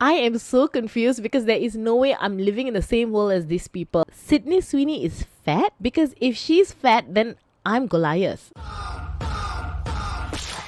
I am so confused because there is no way I'm living in the same world as these people. Sydney Sweeney is fat? Because if she's fat, then I'm Goliath.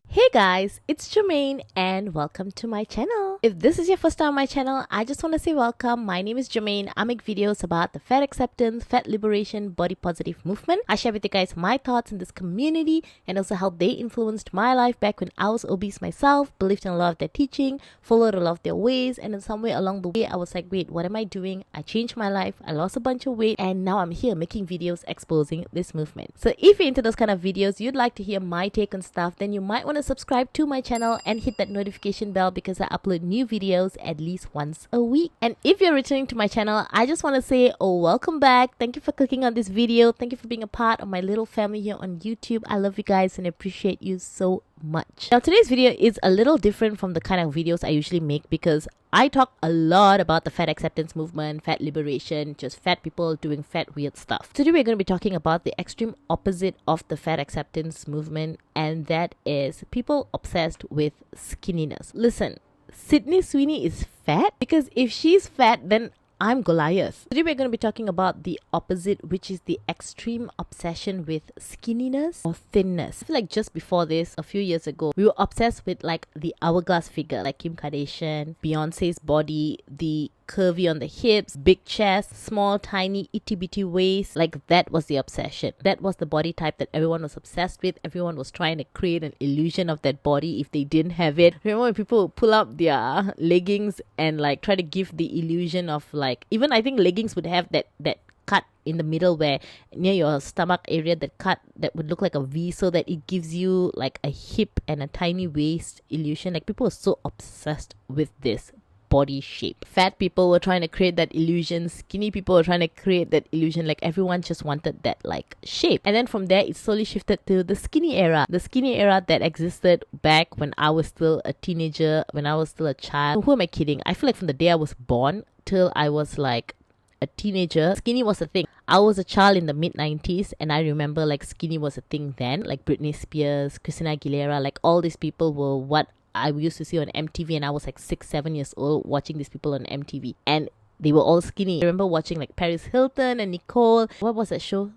Hey guys, it's Jermaine and welcome to my channel. If this is your first time on my channel, I just want to say welcome. My name is Jermaine. I make videos about the fat acceptance, fat liberation, body positive movement. I share with you guys my thoughts in this community and also how they influenced my life back when I was obese myself, believed in a lot of their teaching, followed a lot of their ways, and then somewhere along the way I was like, wait, what am I doing? I changed my life, I lost a bunch of weight, and now I'm here making videos exposing this movement. So if you're into those kind of videos, you'd like to hear my take on stuff, then you might want to subscribe to my channel and hit that notification bell because I upload new videos at least once a week. And if you're returning to my channel, I just want to say, welcome back. Thank you for clicking on this video. Thank you for being a part of my little family here on YouTube. I love you guys and appreciate you so much. Now today's video is a little different from the kind of videos I usually make because I talk a lot about the fat acceptance movement, fat liberation, just fat people doing fat weird stuff. Today we're going to be talking about the extreme opposite of the fat acceptance movement, and that is people obsessed with skinniness. Listen, Sydney Sweeney is fat because if she's fat, then I'm Goliath. Today we're going to be talking about the opposite, which is the extreme obsession with skinniness or thinness. I feel like just before this, a few years ago, we were obsessed with like the hourglass figure, like Kim Kardashian, Beyonce's body, the curvy on the hips, big chest, small, tiny, itty bitty waist. Like that was the obsession. That was the body type that everyone was obsessed with. Everyone was trying to create an illusion of that body if they didn't have it. Remember when people would pull up their leggings and like try to give the illusion of like, even I think leggings would have that cut in the middle where near your stomach area, that cut that would look like a V, so that it gives you like a hip and a tiny waist illusion. Like people were so obsessed with this body shape. Fat people were trying to create that illusion, skinny people were trying to create that illusion, like everyone just wanted that like shape. And then from there it slowly shifted to the skinny era that existed back when I was still a teenager, when I was still a child. Who am I kidding? I feel like from the day I was born till I was like a teenager, skinny was a thing. I was a child in the mid-90s and I remember like skinny was a thing then, like Britney Spears, Christina Aguilera, like all these people were what I used to see on MTV, and I was like 6-7 years old watching these people on MTV and they were all skinny. I remember watching like Paris Hilton and Nicole. What was that show?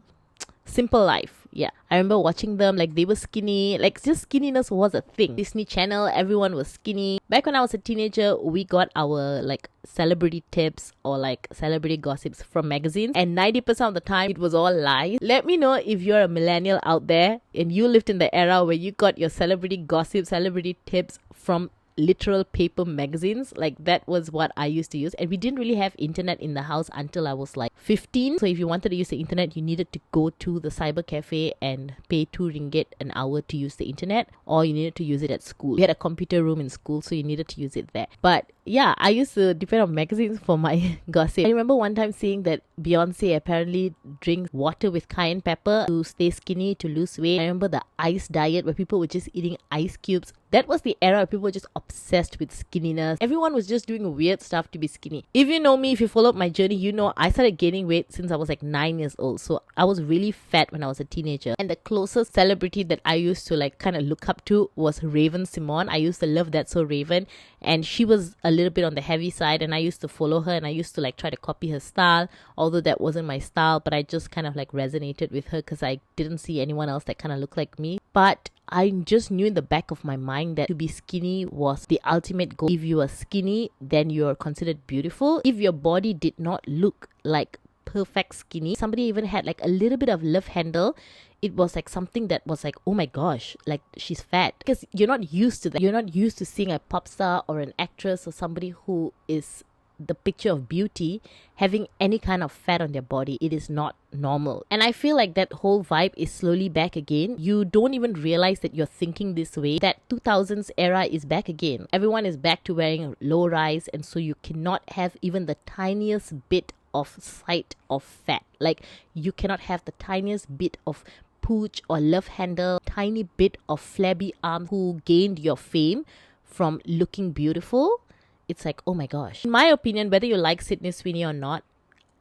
Simple Life. Yeah, I remember watching them, like they were skinny, like just skinniness was a thing. Disney Channel, everyone was skinny. Back when I was a teenager, we got our like celebrity tips or like celebrity gossips from magazines, and 90% of the time it was all lies. Let me know if you're a millennial out there and you lived in the era where you got your celebrity gossip, celebrity tips from literal paper magazines. Like that was what I used to use, and we didn't really have internet in the house until I was like 15. So if you wanted to use the internet, you needed to go to the cyber cafe and pay 2 ringgit an hour to use the internet, or you needed to use it at school. We had a computer room in school, so you needed to use it there. But yeah, I used to depend on magazines for my gossip. I remember one time seeing that Beyonce apparently drinks water with cayenne pepper to stay skinny, to lose weight. I remember the ice diet where people were just eating ice cubes. That was the era where people were just obsessed with skinniness. Everyone was just doing weird stuff to be skinny. If you know me, if you followed my journey, you know I started gaining weight since I was like 9 years old. So I was really fat when I was a teenager. And the closest celebrity that I used to like kind of look up to was Raven Simone. I used to love That So Raven. And she was a little bit on the heavy side, and I used to follow her and I used to like try to copy her style, although that wasn't my style, but I just kind of like resonated with her because I didn't see anyone else that kind of looked like me. But I just knew in the back of my mind that to be skinny was the ultimate goal. If you are skinny, then you are considered beautiful. If your body did not look like perfect skinny, somebody even had like a little bit of love handle, it was like something that was like, oh my gosh, like she's fat. Because you're not used to that. You're not used to seeing a pop star or an actress or somebody who is the picture of beauty having any kind of fat on their body. It is not normal. And I feel like that whole vibe is slowly back again. You don't even realize that you're thinking this way. That 2000s era is back again. Everyone is back to wearing low rise, and so you cannot have even the tiniest bit of sight of fat. Like you cannot have the tiniest bit of pooch or love handle, tiny bit of flabby arm who gained your fame from looking beautiful. It's like, oh my gosh. In my opinion, whether you like Sydney Sweeney or not,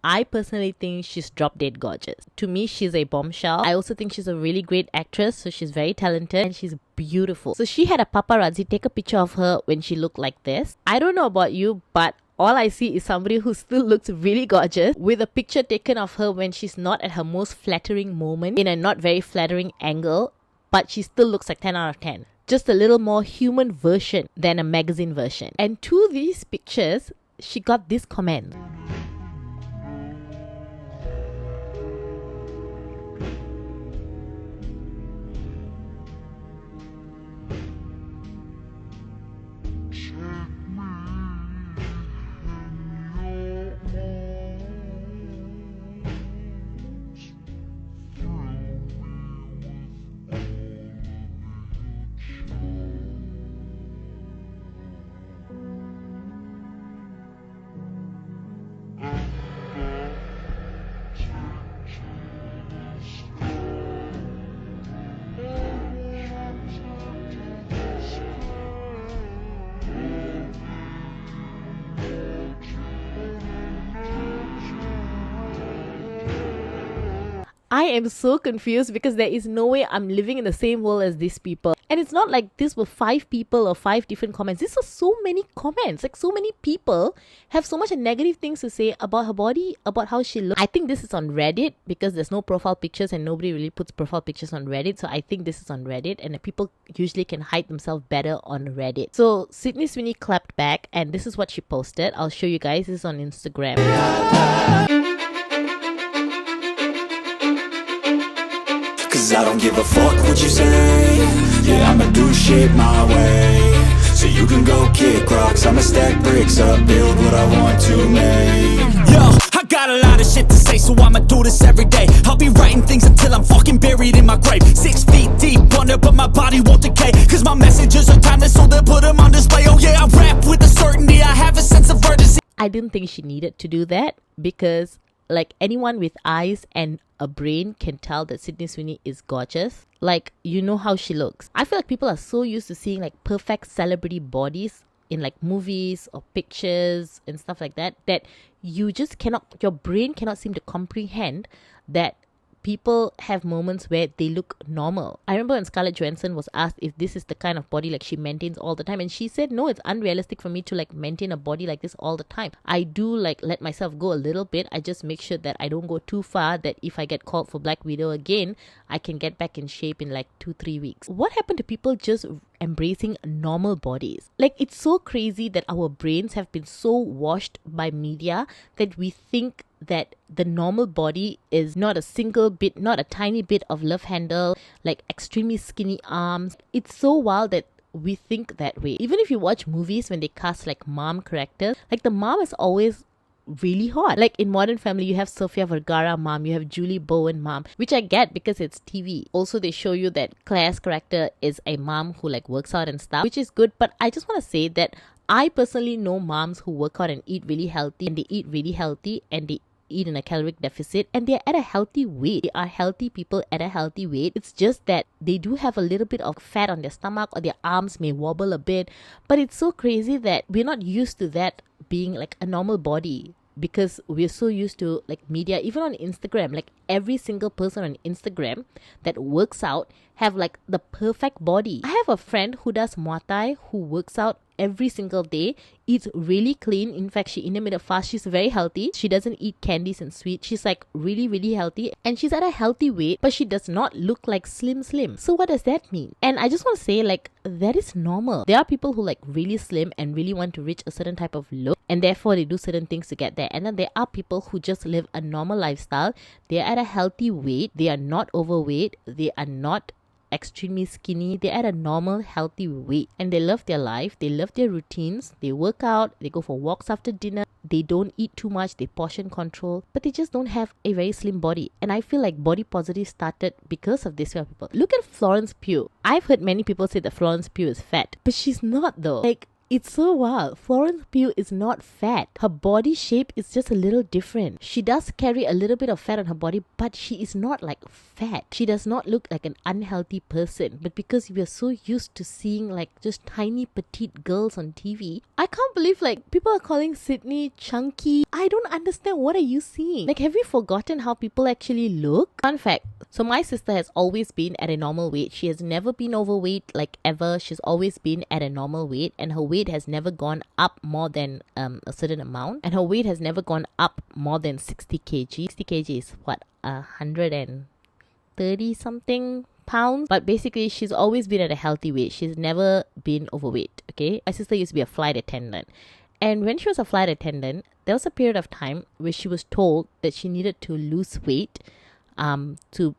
I personally think she's drop dead gorgeous. To me, she's a bombshell. I also think she's a really great actress, so she's very talented and she's beautiful. So she had a paparazzi take a picture of her when she looked like this. I don't know about you, but all I see is somebody who still looks really gorgeous with a picture taken of her when she's not at her most flattering moment in a not very flattering angle, but she still looks like 10 out of 10. Just a little more human version than a magazine version. And to these pictures, she got this comment. I am so confused because there is no way I'm living in the same world as these people. And it's not like this were 5 people or 5 different comments. These are so many comments. Like, so many people have so much negative things to say about her body, about how she looks. I think this is on Reddit because there's no profile pictures and nobody really puts profile pictures on Reddit. So I think this is on Reddit, and people usually can hide themselves better on Reddit. So Sydney Sweeney clapped back and this is what she posted. I'll show you guys. This is on Instagram. Cause I don't give a fuck what you say. Yeah, I'ma do shit my way. So you can go kick rocks, I'ma stack bricks up, build what I want to make. Yo, I got a lot of shit to say, so I'ma do this every day. I'll be writing things until I'm fucking buried in my grave. 6 feet deep under, but my body won't decay. Cause my messages are timeless, so they'll put them on display. Oh yeah, I rap with a certainty, I have a sense of urgency. I didn't think she needed to do that because like anyone with eyes and a brain can tell that Sydney Sweeney is gorgeous. Like, you know how she looks. I feel like people are so used to seeing like perfect celebrity bodies in like movies or pictures and stuff like that, that you just cannot, your brain cannot seem to comprehend that people have moments where they look normal. I remember when Scarlett Johansson was asked if this is the kind of body like she maintains all the time, and she said no, it's unrealistic for me to like maintain a body like this all the time. I do like let myself go a little bit. I just make sure that I don't go too far, that if I get called for Black Widow again, I can get back in shape in like 2-3 weeks. What happened to people just embracing normal bodies? Like, it's so crazy that our brains have been so washed by media that we think that the normal body is not a single bit, not a tiny bit of love handle, like extremely skinny arms. It's so wild that we think that way. Even if you watch movies when they cast like mom characters, like the mom is always really hot. Like in Modern Family, you have Sofia Vergara mom, you have Julie Bowen mom, which I get because it's TV. Also, they show you that Claire's character is a mom who like works out and stuff, which is good. But I just want to say that I personally know moms who work out and eat really healthy, and they eat really healthy, and they eat in a caloric deficit, and they're at a healthy weight. They are healthy people at a healthy weight. It's just that they do have a little bit of fat on their stomach, or their arms may wobble a bit. But it's so crazy that we're not used to that being like a normal body, because we're so used to like media. Even on Instagram, like every single person on Instagram that works out have like the perfect body. I have a friend who does Muay Thai, who works out every single day, eats really clean. In fact, she intermittent fast. She's very healthy. She doesn't eat candies and sweets. She's like really healthy, and she's at a healthy weight, but she does not look like slim. So what does that mean? And I just want to say, like, that is normal. There are people who like really slim and really want to reach a certain type of look, and therefore they do certain things to get there. And then there are people who just live a normal lifestyle. They are at a healthy weight. They are not overweight. They are not extremely skinny. They're at a normal healthy weight, and they love their life. They love their routines. They work out. They go for walks after dinner. They don't eat too much. They portion control, but they just don't have a very slim body. And I feel like body positive started because of this kind of people. Look at Florence Pugh. I've heard many people say that Florence Pugh is fat, but she's not though. Like, It's so wild. Florence Pugh is not fat. Her body shape is just a little different. She does carry a little bit of fat on her body, but she is not like fat. She does not look like an unhealthy person. But because we are so used to seeing like just tiny petite girls on TV, I can't believe like people are calling Sydney chunky. I don't understand. What are you seeing? Like, have you forgotten how people actually look? Fun fact. So my sister has always been at a normal weight. She has never been overweight like ever. She's always been at a normal weight, and her weight has never gone up more than a certain amount, and her weight has never gone up more than 60 kg. 60 kg is what, 130 something pounds. But basically she's always been at a healthy weight. She's never been overweight. Okay, my sister used to be a flight attendant, and when she was a flight attendant, there was a period of time where she was told that she needed to lose weight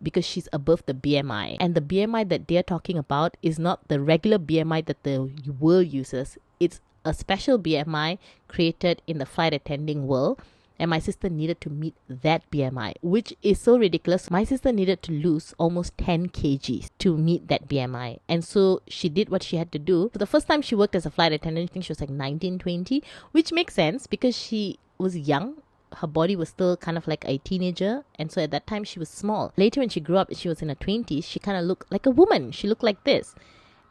because she's above the BMI. And the BMI that they're talking about is not the regular BMI that the world uses. It's a special BMI created in the flight attending world. And my sister needed to meet that BMI, which is so ridiculous. My sister needed to lose almost 10 kgs to meet that BMI. And so she did what she had to do. So the first time she worked as a flight attendant, I think she was like 19, 20, which makes sense because she was young. Her body was still kind of like a teenager, and so at that time she was small. Later when she grew up, she was in her 20s, she kind of looked like a woman. She looked like this,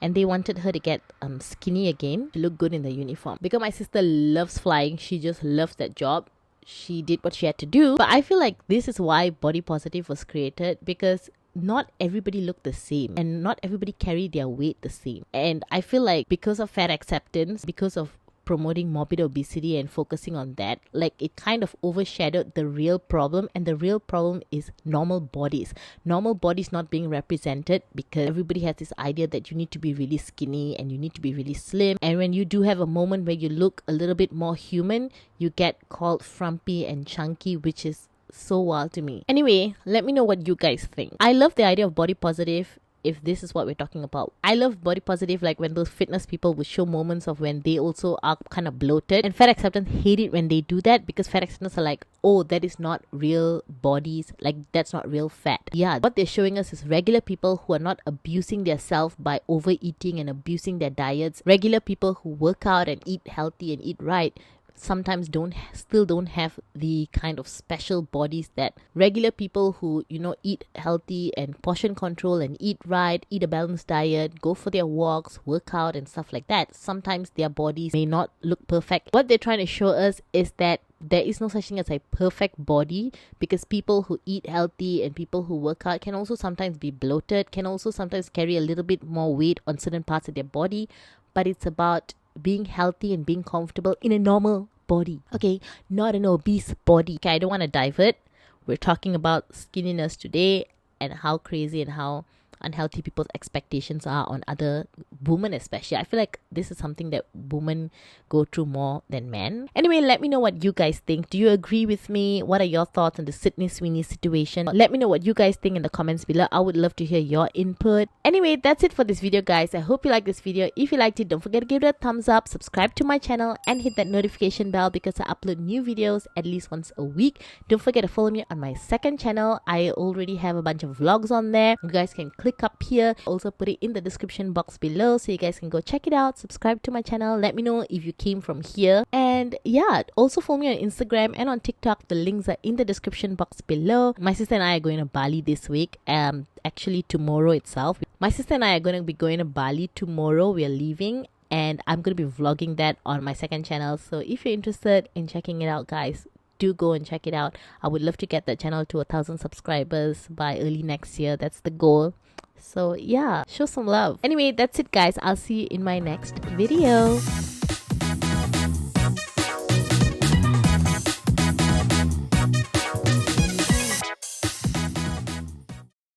and they wanted her to get skinny again to look good in the uniform. Because my sister loves flying, she just loves that job. She did what she had to do. But I feel like this is why body positive was created, because not everybody look the same and not everybody carry their weight the same. And I feel like because of fat acceptance, because of promoting morbid obesity and focusing on that, like it kind of overshadowed the real problem. And the real problem is normal bodies not being represented, because everybody has this idea that you need to be really skinny and you need to be really slim, and when you do have a moment where you look a little bit more human, you get called frumpy and chunky, which is so wild to me. Anyway, let me know what you guys think. I love the idea of body positive. If this is what we're talking about, I love body positive, like when those fitness people would show moments of when they also are kind of bloated, and fat acceptance hate it when they do that, because fat acceptance are like, oh, that is not real bodies, like that's not real fat. Yeah, what they're showing us is regular people who are not abusing their self by overeating and abusing their diets. Regular people who work out and eat healthy and eat right sometimes still don't have the kind of special bodies that regular people who, you know, eat healthy and portion control and eat right, eat a balanced diet, go for their walks, work out and stuff like that. Sometimes their bodies may not look perfect. What they're trying to show us is that there is no such thing as a perfect body, because people who eat healthy and people who work out can also sometimes be bloated, can also sometimes carry a little bit more weight on certain parts of their body. But it's about being healthy and being comfortable in a normal body, okay, not an obese body. Okay, I don't want to divert. We're talking about skinniness today and how crazy and how unhealthy people's expectations are on other women, especially. I feel like this is something that women go through more than men. Anyway, let me know what you guys think. Do you agree with me? What are your thoughts on the Sydney Sweeney situation? Let me know what you guys think in the comments below. I would love to hear your input. Anyway, that's it for this video, guys. I hope you liked this video. If you liked it, don't forget to give it a thumbs up, subscribe to my channel, and hit that notification bell, because I upload new videos at least once a week. Don't forget to follow me on my second channel. I already have a bunch of vlogs on there. You guys can click up here, also put it in the description box below so you guys can go check it out. Subscribe to my channel, let me know if you came from here, and yeah, also follow me on Instagram and on TikTok. The links are in the description box below. My sister and I are going to Bali this week, actually tomorrow itself. My sister and I are going to be going to Bali tomorrow. We are leaving, and I'm going to be vlogging that on my second channel. So if you're interested in checking it out, guys, do go and check it out. I would love to get that channel to 1,000 subscribers by early next year. That's the goal. So yeah, show some love. Anyway, that's it, guys. I'll see you in my next video.